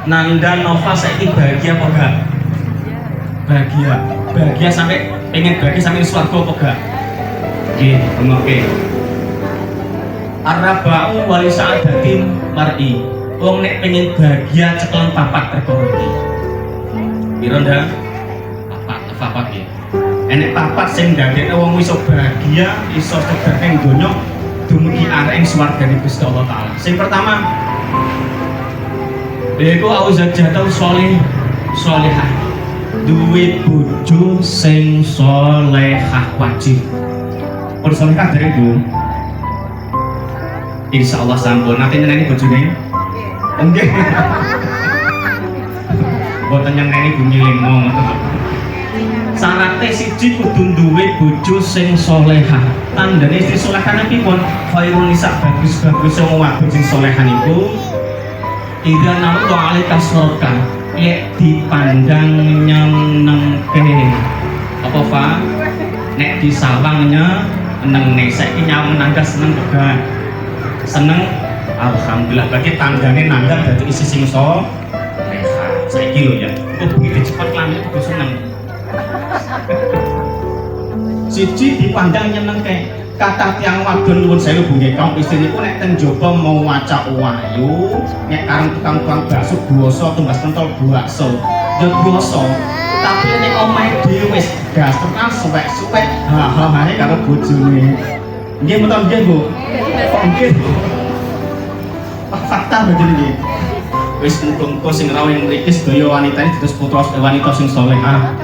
Nanda Nova saiki bahagia apa enggak? Bahagia sampai pengen bahagia sampai swarga apa enggak? Nggih, oke. Arba'u wali sa'adatin mar'i. Wong nek pengen bahagia cekelan papat perkara iki. Piro ndak? Papat iki. Enek papat sing ndadekne wong iso bahagia, iso sedher ing donya dumugi arep ing swargane Gusti Allah taala. Sing pertama yaiku auzajatau sholihah. Duwe bojo sing sholihah wajib. Pun sholihah dari Bu. Insyaallah sampun nanti nyeneni bojone. Nggih. Boten nyeneni bunyi limo. Syaratnya siji kudu duwe bojo sing sholihah. Tandane istri sholihah pipun? Khairun nisa bagus-bagus wong wadon sing sholihah niku idza namu alika surka lek dipandang nyenengke apa fa nek disawangnya neng saiki nyawang nangga seneng juga seneng alhamdulillah bagi tanggane nangga dadi isi sing sholihah saiki lho ya kok begitu cepat lamin kudu seneng siji dipandang nyenengke kata tiang wadon nuwun sewu Bu nggih kaum istri niku nek ten jaba mau waca wayu nek kareng tukang bakso biasa tumbas pentol bakso ya biasa tapi nek omahe dhewe wis gas tekan suwek-suwek ha-ha-hane karo bojone nggih mboten nggih Bu nggih fakta begini nggih wis muga-muga sing rawuh mriki sedaya wanita iki dados putra wanita sing salehah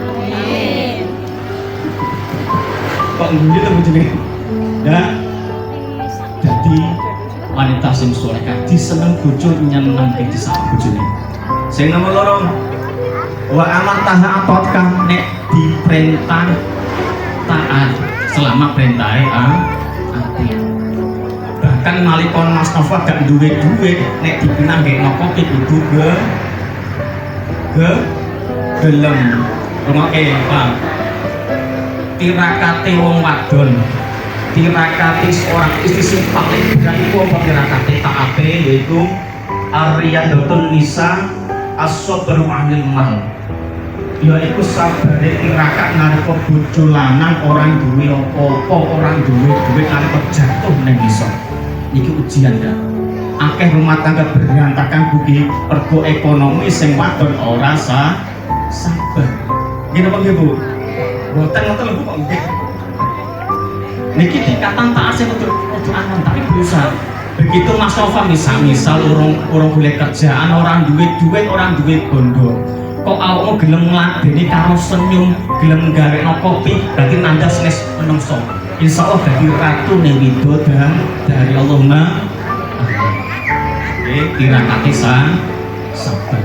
kok nggih to bojone ya jadi wanita sing salehah diseneng bojo nyenengke disawang bojone. Sing nomor loro wa amar taha atot nek diperintah taat selama perintahe ati. Bahkan nalika Mas Nova gak duwe duit nek dipinang ngekno kopi kudu gelem. Rungokke Pak. Tirakate wong wadon tirakati seorang istri sing paling berat itu apa tirakati taate yaitu Ariyadatun Nisa as-sabru 'anil mal yaitu sabare tirakat nalika bojo lanang orang duwe apa-apa orang duwe duit nalika jatuh ning ngisor iki ujian ya akeh rumah tangga berantakan buki pergo ekonomi sing wadon ora sabar nggih napa nggih Bu boten ngoten lho Bu kok nggih niki dikatan taat sing kudu anon tapi berusaha. Begitu Mas Nova misal urung boleh kerjaan, orang duit, orang duit bondo. Kok awakmu gelem ngladeni karo senyum, gelem gawekno kopi, berarti nanda senes menungso. Insyaallah dadi ratu ning widodari dari Allahumma. Tirakati sabar.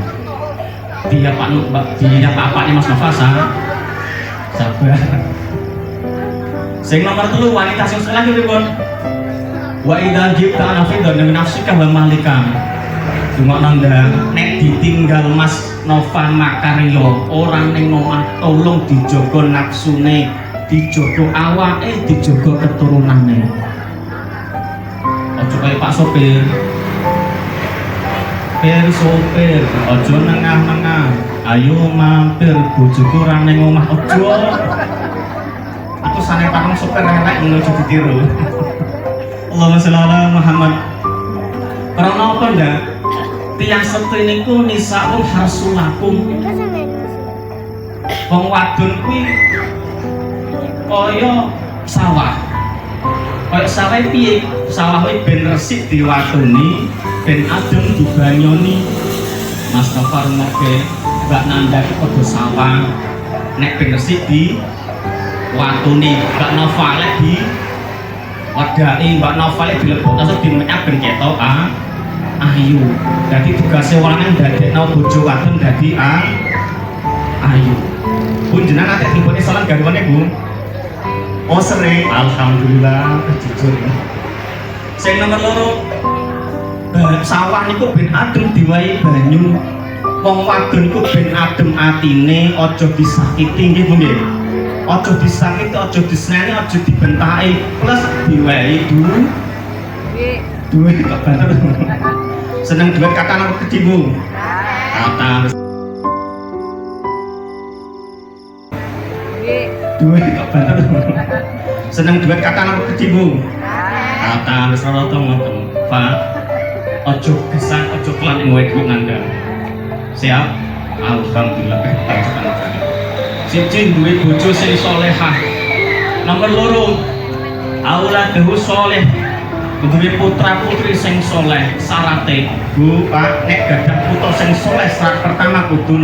Dia Pak Mas Nova sabar. Sing nomor 3 wanita sing saleh pripun? Wa idza jibta nafidan min nafsika wa malika. Cuma nanda nek ditinggal Mas Nova makarya orang ning omah tolong dijogo nafsune, dijogo awake, dijogo keturunane. Aja kaya Pak sopir. Sopir, aja nengah-nengah. Ayo mampir bojoku ora ning omah aja. Aku sanai pakang sopir elek menuju ditiru. Allahumma sholli ala Muhammad. Karena apa ndak? Tiang setu niku nisaul harsulakum. Wong wadon kuwi kaya sawah. Kaya sawah piye? Sawah kuwi ben resik diwadoni, ben adem dibanyoni. Mas Nova rumoke Mbak Nanda iki padha sawah. Nek ben resik di watune Mbak Nova lek di wadai Mbak Nova lek dilebokno terus dimenyap ben ketok ayu. Dadi tugase wong lanang dadekno bojo wadon dadi ayu. Pun jenengan ate dipune salat garwane Bu. Oh sering, alhamdulillah jujur. Sing nomor 2 sawah niku ben adem diwahi banyu. Wong wadon niku ben adem atine, aja disakiti nggih Bu nggih. Aja disakiti, aja diseneni, aja dibentaki, plus diwahi duit kok banter. Seneng duit kakak nang kecil Bu. Kata duit kok bener. Seneng duit kata nang ketimbung. Kata wis ora tau ngoten. Pak, ojo gesang, ojo kelan ing weku ngandang. Siap? Alhamdulillah panjenengan. Siji duwe bojo sing salehah. Nomor loro, auladuhu sholih. Duwe putra putri sing saleh. Syarate, Bu, Pak, nek gadah putra sing saleh syarat pertama kudu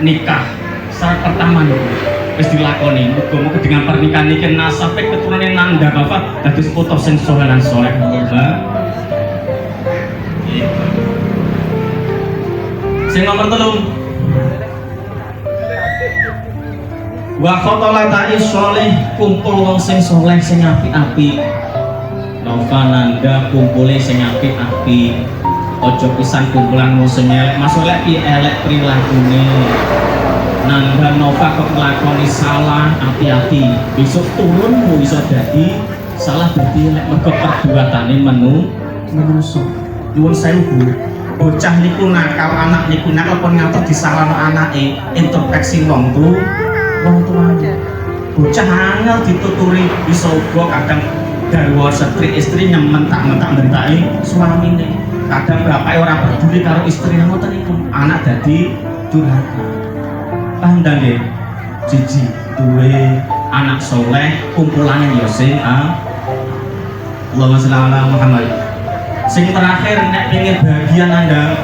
nikah. Syarat pertama niku wis dilakoni. Muga-muga dengan pernikahan iki nasabe keturunan nanda Bapak dados putra sing saleh lan saleh. Sing nomor 3, wa khotolatani sholih, kumpul wong sing saleh sing apik-apik. Nova nanda kumpule sing apik-apik. Ojo pisan kumpulan wong sing elek, masalah ki elek prilakune. Nanda Nova kok nglakoni salah, hati-hati. Besok turunmu iso dadi salah, dadi elek mergo perbuatane menungso. Nyuwun sewu, Bu. Bocah niku nakal, anak niku nakal pun ngatur disalahno anake, introspeksi wong tuane. Bocah angel dituturi iso uga kadang garwa istri nyemen mentak-mentaki suamine. Kadang bapake ora peduli karo istrine ngoten niku. Anak dadi durhaka. Paham ta nggih? Siji, duwe anak soleh, kumpulane ya sing Allahumma sholli ala Muhammad. Sing terakhir nek pengen bahagia Anda,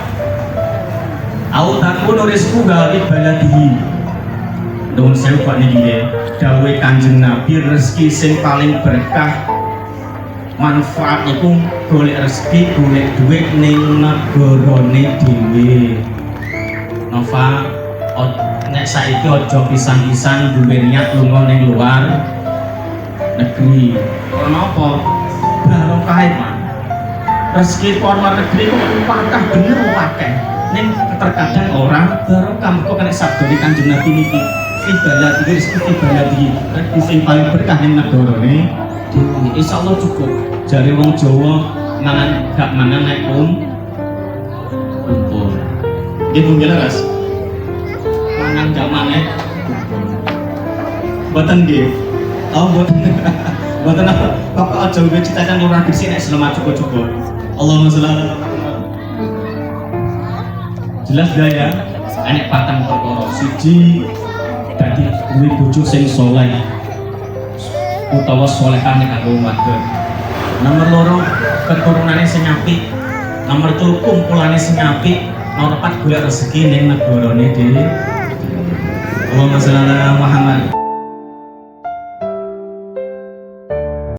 au takunu rizqu ghali baladihi. Nuwun sewu Pak niki nggih. Dawuhe Kanjeng Nabi, rezeki sing paling berkah manfaat iku golek rezeki, golek duit ning negarane dhewe. Nova, nek saiki aja pisan-pisan duwe niat lunga ning luar negeri. Kenapa? Barokah Pak. Rezeki luar negeri kok wakah bener wakeh. Ning terkadang orang barokah kok kena sabda Kanjeng Nabi niki. Fi baladi rezeki baladi. Rezeki sing paling berkah ning negarane dhewe. Insyaallah cukup. Jare wong Jawa mangan gak mangan nek kumpul. Nggih Bu Laras. Mangan gak mangan mboten nggih. Oh mboten. Mboten apa. Bapak aja uga cita-cita luar negeri nek selama cukup-cukup. Allahumma sholli ala Muhammad. Jelas gak ya? Enek patang perkara. Siji dadi duwe bojo sing saleh utawa salehane kanggo umatke. Nomor 2, keturunane sing apik. Nomor 3, kumpulane sing apik. Nomor 4, golek rezeki ning negarane dhewe. Allahumma sholli ala Muhammad.